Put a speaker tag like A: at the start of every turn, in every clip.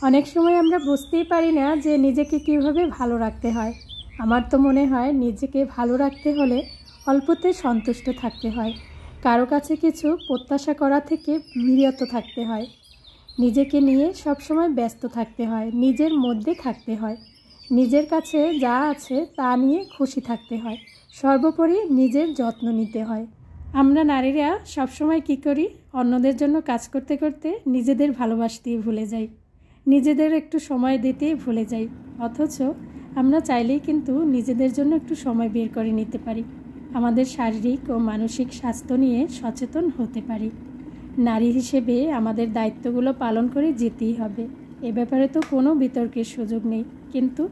A: অনেক সময় আমরা বুঝতেই পারি না যে নিজেকে কীভাবে ভালো রাখতে হয়। আমার তো মনে হয় নিজেকে ভালো রাখতে হলে অল্পতে সন্তুষ্ট থাকতে হয়, কারো কাছে কিছু প্রত্যাশা করা থেকে বিরত থাকতে হয়, নিজেকে নিয়ে সবসময় ব্যস্ত থাকতে হয়, নিজের মধ্যে থাকতে হয়, নিজের কাছে যা আছে তা নিয়ে খুশি থাকতে হয়, সর্বোপরি নিজের যত্ন নিতে হয়। আমরা নারীরা সবসময় কী করি, অন্যদের জন্য কাজ করতে করতে নিজেদের ভালোবাসতেই ভুলে যাই, নিজেদের একটু সময় দিতেই ভুলে যাই। অথচ আমরা চাইলেই কিন্তু নিজেদের জন্য একটু সময় বের করে নিতে পারি, আমাদের শারীরিক ও মানসিক স্বাস্থ্য নিয়ে সচেতন হতে পারি। নারী হিসেবে আমাদের দায়িত্বগুলো পালন করে যেতেই হবে, এ ব্যাপারে তো কোনো বিতর্কের সুযোগ নেই। কিন্তু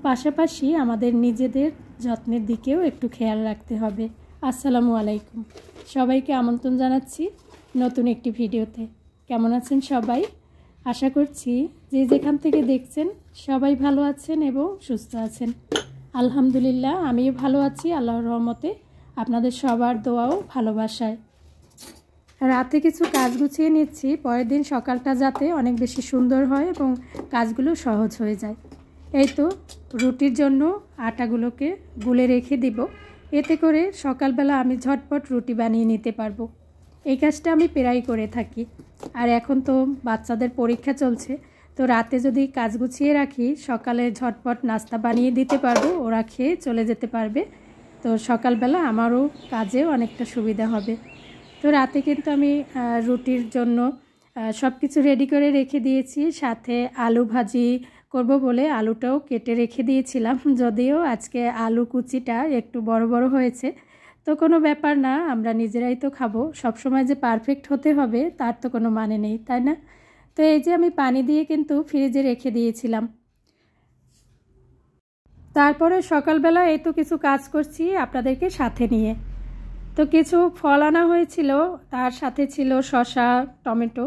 A: পাশাপাশি আমাদের নিজেদের যত্নের দিকেও একটু খেয়াল রাখতে হবে। আসসালামু আলাইকুম, সবাইকে আমন্ত্রণ জানাচ্ছি নতুন একটি ভিডিওতে। কেমন আছেন সবাই? আশা করছি যে যেখান থেকে দেখছেন সবাই ভালো আছেন এবং সুস্থ আছেন। আলহামদুলিল্লাহ, আমিও ভালো আছি আল্লাহর রহমতে, আপনাদের সবার দোয়া ও ভালোবাসায়। রাতে কিছু কাজ গুছিয়ে নিচ্ছি, পরের দিন সকালটা যাতে অনেক বেশি সুন্দর হয় এবং কাজগুলো সহজ হয়ে যায়। এই তো রুটির জন্য আটাগুলোকে গুলে রেখে দিব, এতে করে সকালবেলা আমি ঝটপট রুটি বানিয়ে নিতে পারবো। এই কাজটা আমি প্রায়ই করে থাকি। আর এখন তো বাচ্চাদের পরীক্ষা চলছে, তো রাতে যদি কাজ গুছিয়ে রাখি সকালে ঝটপট নাস্তা বানিয়ে দিতে পারবো, ওরা খেয়ে চলে যেতে পারবে। তো সকালবেলা আমারও কাজে অনেকটা সুবিধা হবে। তো রাতে কিন্তু আমি রুটির জন্য সব কিছু রেডি করে রেখে দিয়েছি, সাথে আলু ভাজি করব বলে আলুটাও কেটে রেখে দিয়েছিলাম। যদিও আজকে আলু কুচিটা একটু বড় বড় হয়েছে, তো কোনো ব্যাপার না, আমরা নিজেরাই তো খাবো, সবসময় যে পারফেক্ট হতে হবে তার তো কোনো মানে নেই, তাই না? তো এই যে আমি পানি দিয়ে কিন্তু ফ্রিজে রেখে দিয়েছিলাম। তারপরে সকালবেলা এই তো কিছু কাজ করছি আপনাদেরকে সাথে নিয়ে। তো কিছু ফল আনা হয়েছিল, তার সাথে ছিল শসা, টমেটো।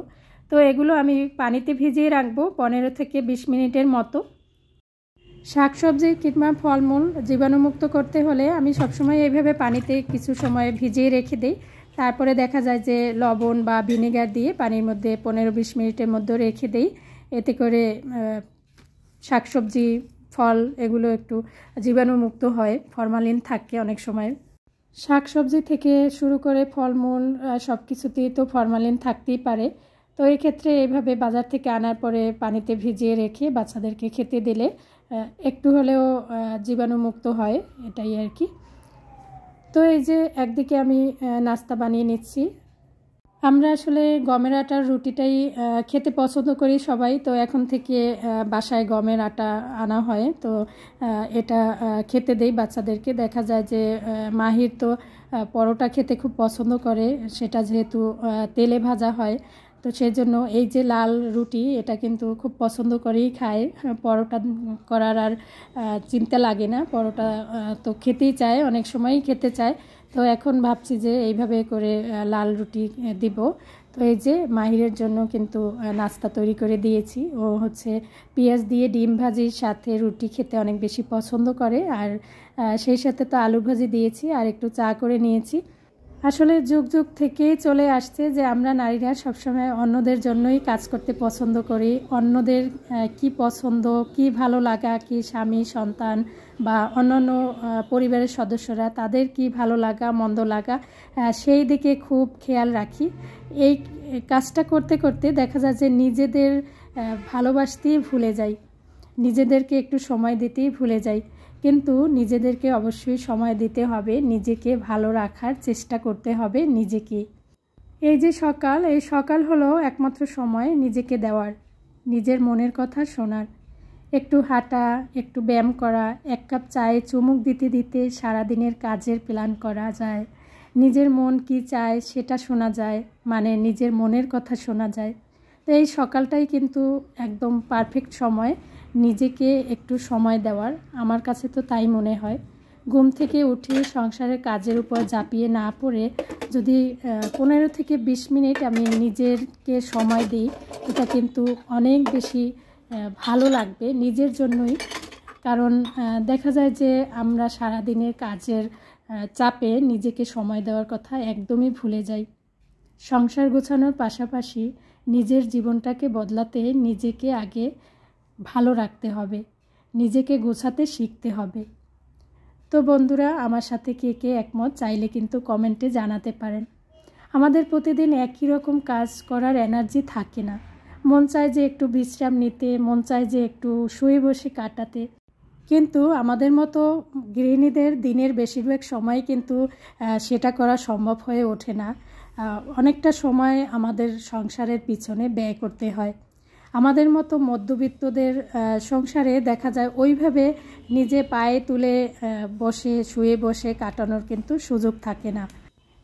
A: তো এগুলো আমি পানিতে ভিজিয়ে রাখবো 15 থেকে 20 মিনিটের মতো। শাকসবজি কিংবা ফলমূল জীবাণুমুক্ত করতে হলে আমি সবসময় এইভাবে পানিতে কিছু সময় ভিজিয়ে রেখে দিই। তারপরে দেখা যায় যে লবণ বা ভিনেগার দিয়ে পানির মধ্যে 15-20 মিনিটের মধ্যে রেখে দিই। এতে করে শাকসবজি, ফল এগুলো একটু জীবাণুমুক্ত হয়, ফরমালিন থাকে অনেক সময়। শাকসবজি থেকে শুরু করে ফলমূল সব কিছুতেই তো ফরমালিন থাকতেই পারে। তো এই ক্ষেত্রে এইভাবে বাজার থেকে আনার পরে পানিতে ভিজিয়ে রেখে বাচ্চাদেরকে খেতে দিলে একটু হলেও জীবাণুমুক্ত হয়, এটাই আর কি। তো এই যে একদিকে আমি নাস্তা বানিয়ে নিচ্ছি। আমরা আসলে গমের আটার রুটিটাই খেতে পছন্দ করি সবাই, তো এখন থেকে বাসায় গমের আটা আনা হয়, তো এটা খেতে দেই বাচ্চাদেরকে। দেখা যায় যে মাহির তো পরোটা খেতে খুব পছন্দ করে, সেটা যেহেতু তেলে ভাজা হয়, তো সেই জন্য এই যে লাল রুটি এটা কিন্তু খুব পছন্দ করেই খায়। পরোটা করার আর চিন্তা লাগে না, পরোটা তো খেতেই চায়, অনেক সময়ই খেতে চায়। তো এখন ভাবছি যে এইভাবে করে লাল রুটি দিব। তো এই যে মাহিরের জন্য কিন্তু নাস্তা তৈরি করে দিয়েছি। ও হচ্ছে পেঁয়াজ দিয়ে ডিম ভাজির সাথে রুটি খেতে অনেক বেশি পছন্দ করে, আর সেই সাথে তো আলু ভাজি দিয়েছি আর একটু চা করে নিয়েছি। আসলে যুগ যুগ থেকেই চলে আসছে যে আমরা নারীরা সবসময় অন্যদের জন্যই কাজ করতে পছন্দ করি। অন্যদের কি পছন্দ, কি ভালো লাগা, কি স্বামী সন্তান বা অন্যান্য পরিবারের সদস্যরা তাদের কি ভালো লাগা মন্দ লাগা, সেই দিকে খুব খেয়াল রাখি। এই কাজটা করতে করতে দেখা যায় যে নিজেদের ভালোবাসতেই ভুলে যাই, নিজেদেরকে একটু সময় দিতেই ভুলে যাই। কিন্তু নিজেদেরকে অবশ্যই সময় দিতে হবে, নিজেকে ভালো রাখার চেষ্টা করতে হবে নিজেকে। এই যে সকাল, এই সকাল হলো একমাত্র সময় নিজেকে দেওয়ার, নিজের মনের কথা শোনার। একটু হাঁটা, একটু ব্যায়াম করা, এক কাপ চায়ে চুমুক দিতে দিতে সারাদিনের কাজের প্ল্যান করা যায়। নিজের মন কি চায় সেটা শোনা যায়, মানে নিজের মনের কথা শোনা যায়। তো এই সকালটাই কিন্তু একদম পারফেক্ট সময় নিজেকে একটু সময় দেওয়ার, আমার কাছে তো তাই মনে হয়। ঘুম থেকে উঠে সংসারের কাজের উপর ঝাঁপিয়ে না পড়ে যদি 15 থেকে 20 মিনিট আমি নিজেকে সময় দিই, এটা কিন্তু অনেক বেশি ভালো লাগবে নিজের জন্যই। কারণ দেখা যায় যে আমরা সারাদিনের কাজের চাপে নিজেকে সময় দেওয়ার কথা একদমই ভুলে যাই। সংসার গোছানোর পাশাপাশি নিজের জীবনটাকে বদলাতে নিজেকে আগে ভালো রাখতে হবে, নিজেকে গোছাতে শিখতে হবে। তো বন্ধুরা, আমার সাথে কে কে একমত চাইলে কিন্তু কমেন্টে জানাতে পারেন। আমাদের প্রতিদিন একই রকম কাজ করার এনার্জি থাকে না, মন চায় যে একটু বিশ্রাম নিতে, মন চায় যে একটু শুয়ে বসে কাটাতে, কিন্তু আমাদের মতো গৃহিণীদের দিনের বেশিরভাগ সময় কিন্তু সেটা করা সম্ভব হয়ে ওঠে না। অনেকটা সময় আমাদের সংসারের পিছনে ব্যয় করতে হয়। আমাদের মতো মধ্যবিত্তদের সংসারে দেখা যায় ওইভাবে নিজে পায়ে তুলে বসে শুয়ে বসে কাটানোর কিন্তু সুযোগ থাকে না।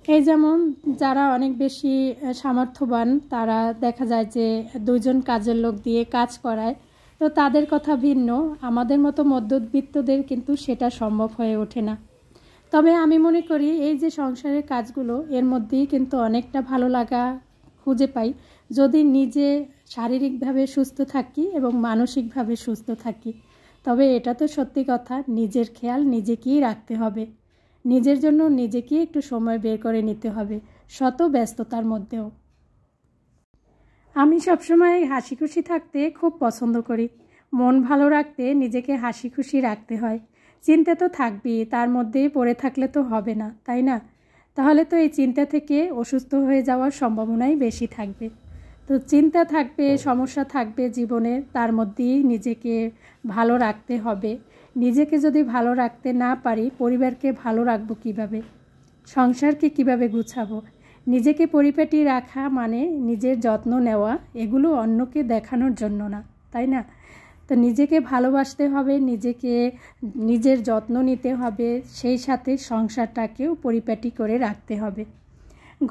A: এই যেমন যারা অনেক বেশি সামর্থ্যবান তারা দেখা যায় যে 2 জন কাজের লোক দিয়ে কাজ করায়, তো তাদের কথা ভিন্ন। আমাদের মতো মধ্যবিত্তদের কিন্তু সেটা সম্ভব হয়ে ওঠে না। তবে আমি মনে করি এই যে সংসারের কাজগুলো, এর মধ্যেই কিন্তু অনেকটা ভালো লাগা খুঁজে পাই যদি নিজে শারীরিকভাবে সুস্থ থাকি এবং মানসিকভাবে সুস্থ থাকি। তবে এটা তো সত্যি কথা, নিজের খেয়াল নিজেকেই রাখতে হবে, নিজের জন্য নিজেকেই একটু সময় বের করে নিতে হবে শত ব্যস্ততার মধ্যেও। আমি সবসময় হাসি খুশি থাকতে খুব পছন্দ করি। মন ভালো রাখতে নিজেকে হাসি খুশি রাখতে হয়। চিন্তা তো থাকবেই, তার মধ্যেই পড়ে থাকলে তো হবে না, তাই না? তাহলে তো এই চিন্তা থেকে অসুস্থ হয়ে যাওয়ার সম্ভাবনাই বেশি থাকবে। তো চিন্তা থাকবে, সমস্যা থাকবে জীবনে, তার মধ্যেই নিজেকে ভালো রাখতে হবে। নিজেকে যদি ভালো রাখতে না পারি, পরিবারকে ভালো রাখবো কিভাবে? সংসারকে কিভাবে গুছাবো? নিজেকে পরিপাটি রাখা মানে নিজের যত্ন নেওয়া, এগুলো অন্যকে দেখানোর জন্য না, তাই না? তো নিজেকে ভালোবাসতে হবে, নিজের যত্ন নিতে হবে, সেই সাথে সংসারটাকেও পরিপাটি করে রাখতে হবে।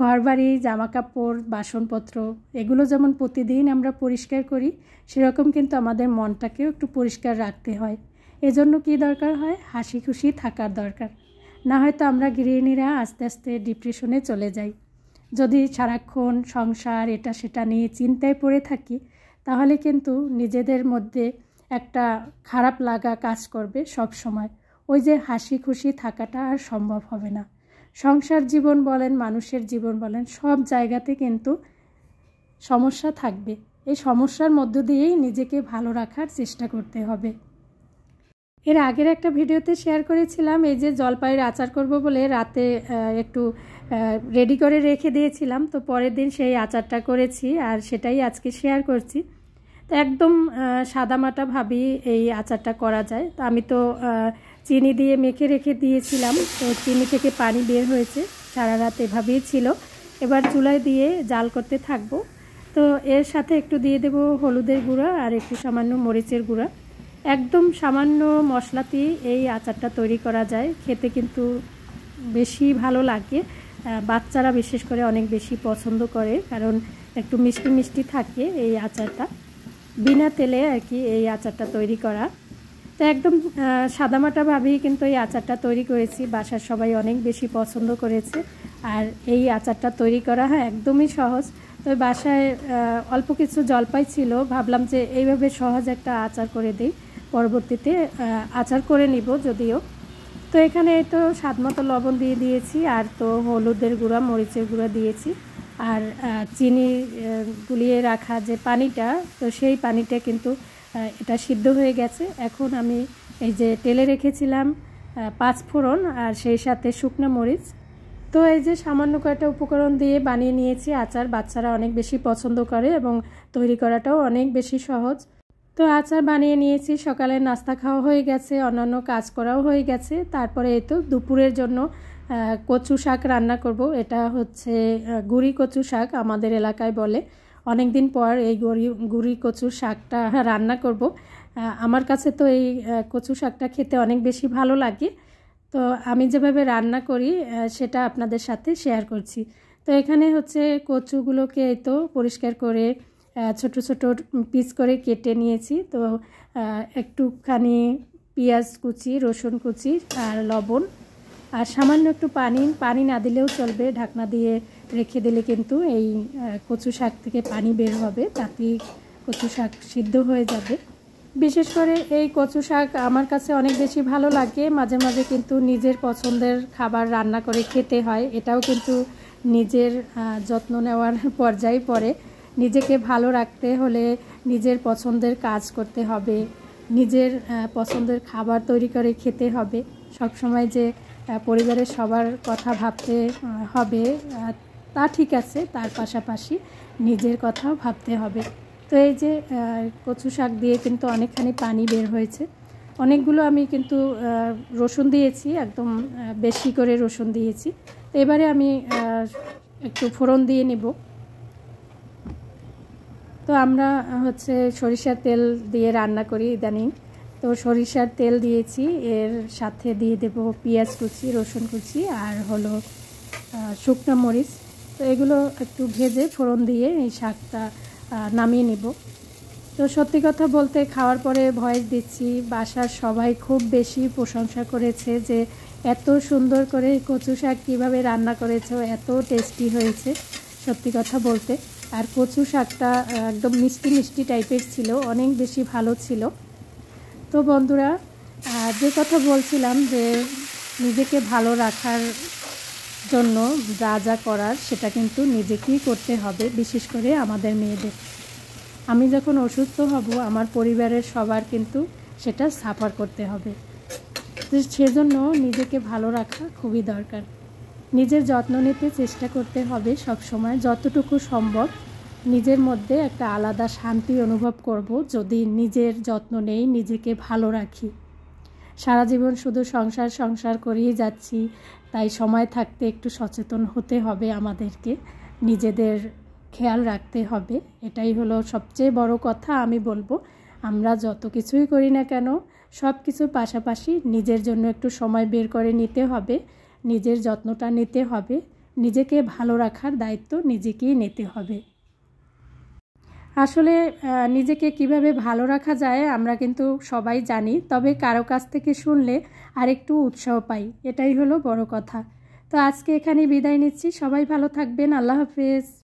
A: ঘরবাড়ি, জামাকাপড়, বাসনপত্র এগুলো যেমন প্রতিদিন আমরা পরিষ্কার করি, সেরকম কিন্তু আমাদের মনটাকেও একটু পরিষ্কার রাখতে হয়। এজন্য কি দরকার হয়? হাসি খুশি থাকার দরকার। না হয়তো আমরা গৃহিণীরা আস্তে আস্তে ডিপ্রেশনে চলে যাই। যদি সারাক্ষণ সংসার এটা সেটা নিয়ে চিন্তায় পড়ে থাকি, তাহলে কিন্তু নিজেদের মধ্যে একটা খারাপ লাগা কাজ করবে সব সময়। ওই যে হাসি খুশি থাকাটা আর সম্ভব হবে না। সংসার জীবন বলেন, মানুষের জীবন বলেন, সব জায়গাতে কিন্তু সমস্যা থাকবে। এই সমস্যার মধ্য দিয়েই নিজেকে ভালো রাখার চেষ্টা করতে হবে। এর আগের একটা ভিডিওতে শেয়ার করেছিলাম এই যে জলপাইয়ের আচার করব বলে রাতে একটু রেডি করে রেখে দিয়েছিলাম। তো পরের দিন সেই আচারটা করেছি আর সেটাই আজকে শেয়ার করছি। তো একদম সাদামাটাভাবেই এই আচারটা করা যায়। তো আমি তো চিনি দিয়ে মেখে রেখে দিয়েছিলাম, তো চিনি থেকে পানি বের হয়েছে, সারা রাত এভাবেই ছিল। এবার চুলায় দিয়ে জাল করতে থাকবো। তো এর সাথে একটু দিয়ে দেব হলুদের গুঁড়া আর একটু সামান্য মরিচের গুঁড়া। একদম সামান্য মশলাতেই এই আচারটা তৈরি করা যায়, খেতে কিন্তু বেশি ভালো লাগে। বাচ্চারা বিশেষ করে অনেক বেশি পছন্দ করে, কারণ একটু মিষ্টি মিষ্টি থাকে এই আচারটা। বিনা তেলে আর কি এই আচারটা তৈরি করা। তো একদম সাদামাটাভাবেই কিন্তু এই আচারটা তৈরি করেছি, বাসার সবাই অনেক বেশি পছন্দ করেছে। আর এই আচারটা তৈরি করা একদমই সহজ। তো বাসায় অল্প কিছু জলপাই ছিল, ভাবলাম যে এইভাবে সহজ একটা আচার করে দিই, পরবর্তীতে আচার করে নিব যদিও। তো এখানে তো স্বাদমতো লবণ দিয়ে দিয়েছি, আর তো হলুদের গুঁড়া, মরিচের গুঁড়া দিয়েছি, আর চিনি গুলিয়ে রাখা যে পানিটা, তো সেই পানিটা কিন্তু এটা সিদ্ধ হয়ে গেছে। এখন আমি এই যে তেলে রেখেছিলাম 5 ফোড়ন আর সেই সাথে শুকনো মরিচ। তো এই যে সামান্য কয়েকটা উপকরণ দিয়ে বানিয়ে নিয়েছি আচার। বাচ্চারা অনেক বেশি পছন্দ করে এবং তৈরি করাটাও অনেক বেশি সহজ। তো আচার বানিয়ে নিয়েছি, সকালে নাস্তা খাওয়া হয়ে গেছে, অন্যান্য কাজ করাও হয়ে গেছে। তারপরে এই তো দুপুরের জন্য কচু শাক রান্না করব। এটা হচ্ছে গুঁড়ি কচু শাক আমাদের এলাকায় বলে। অনেক দিন পর এই গুঁড়ি কচু শাকটা রান্না করব। আমার কাছে তো এই কচু শাকটা খেতে অনেক বেশি ভালো লাগে। তো আমি যেভাবে রান্না করি সেটা আপনাদের সাথে শেয়ার করছি। তো এখানে হচ্ছে কচুগুলোকে এই তো পরিষ্কার করে ছোট ছোট পিস করে কেটে নিয়েছি। তো একটুখানি পেঁয়াজ কুচি, রসুন কুচি আর লবণ আর সামান্য একটু পানি না দিলেও চলবে, ঢাকনা দিয়ে রেখে দিলে কিন্তু এই কচু শাক থেকে পানি বের হবে, তাতেই কচু শাক সিদ্ধ হয়ে যাবে। বিশেষ করে এই কচু শাক আমার কাছে অনেক বেশি ভালো লাগে। মাঝে মাঝে কিন্তু নিজের পছন্দের খাবার রান্না করে খেতে হয়, এটাও কিন্তু নিজের যত্ন নেওয়ার পর্যায়ে পড়ে। নিজেকে ভালো রাখতে হলে নিজের পছন্দের কাজ করতে হবে, নিজের পছন্দের খাবার তৈরি করে খেতে হবে। সবসময় যে পরিবারের সবার কথা ভাবতে হবে তা ঠিক আছে, তার পাশাপাশি নিজের কথাও ভাবতে হবে। তো এই যে কচু শাক দিয়ে কিন্তু অনেকখানি পানি বের হয়েছে। অনেকগুলো আমি কিন্তু রসুন দিয়েছি, একদম বেশি করে রসুন দিয়েছি। তো এবারে আমি একটু ফোড়ন দিয়ে নেব। তো আমরা হচ্ছে সরিষার তেল দিয়ে রান্না করি ইদানিং। তো সরিষার তেল দিয়েছি, এর সাথে দিয়ে দেব পেঁয়াজ কুচি, রসুন কুচি আর হলো শুকনো মরিচ। তো এগুলো একটু ভেজে ফোড়ন দিয়ে এই শাকটা নামিয়ে নেব। তো সত্যি কথা বলতে খাওয়ার পরে ভয়েস দিচ্ছি, বাসার সবাই খুব বেশি প্রশংসা করেছে যে এত সুন্দর করে কচু শাক কীভাবে রান্না করেছো, এত টেস্টি হয়েছে সত্যি কথা বলতে। আর কচু শাকটা একদম মিষ্টি মিষ্টি টাইপের ছিল, অনেক বেশি ভালো ছিল। তো বন্ধুরা, যে কথা বলছিলাম যে নিজেকে ভালো রাখার জন্য যা যা করার সেটা কিন্তু নিজেকেই করতে হবে, বিশেষ করে আমাদের মেয়েদের। আমি যখন অসুস্থ হব আমার পরিবারের সবার কিন্তু সেটা সাফার করতে হবে। তো সেজন্য নিজেকে ভালো রাখা খুবই দরকার। নিজের যত্ন নিতে চেষ্টা করতে হবে সব সময়, যতটুকু সম্ভব। নিজের মধ্যে একটা আলাদা শান্তি অনুভব করব যদি নিজের যত্ন নেই, নিজেকে ভালো রাখি। সারা জীবন শুধু সংসার সংসার করেই যাচ্ছি, তাই সময় থাকতে একটু সচেতন হতে হবে আমাদেরকে, নিজেদের খেয়াল রাখতে হবে। এটাই হলো সবচেয়ে বড় কথা আমি বলবো। আমরা যত কিছুই করি না কেন সব কিছুর পাশাপাশি নিজের জন্য একটু সময় বের করে নিতে হবে, নিজের যত্নটা নিতে হবে, নিজেকে ভালো রাখার দায়িত্ব নিজেকেই নিতে হবে। আসলে নিজেকে কিভাবে ভালো রাখা যায় আমরা কিন্তু সবাই জানি, তবে কারো কাছ থেকে শুনলে আরেকটু উৎসাহ পাই, এটাই হলো বড় কথা। তো আজকে এখানেই বিদায় নিচ্ছি, সবাই ভালো থাকবেন, আল্লাহ হাফেজ।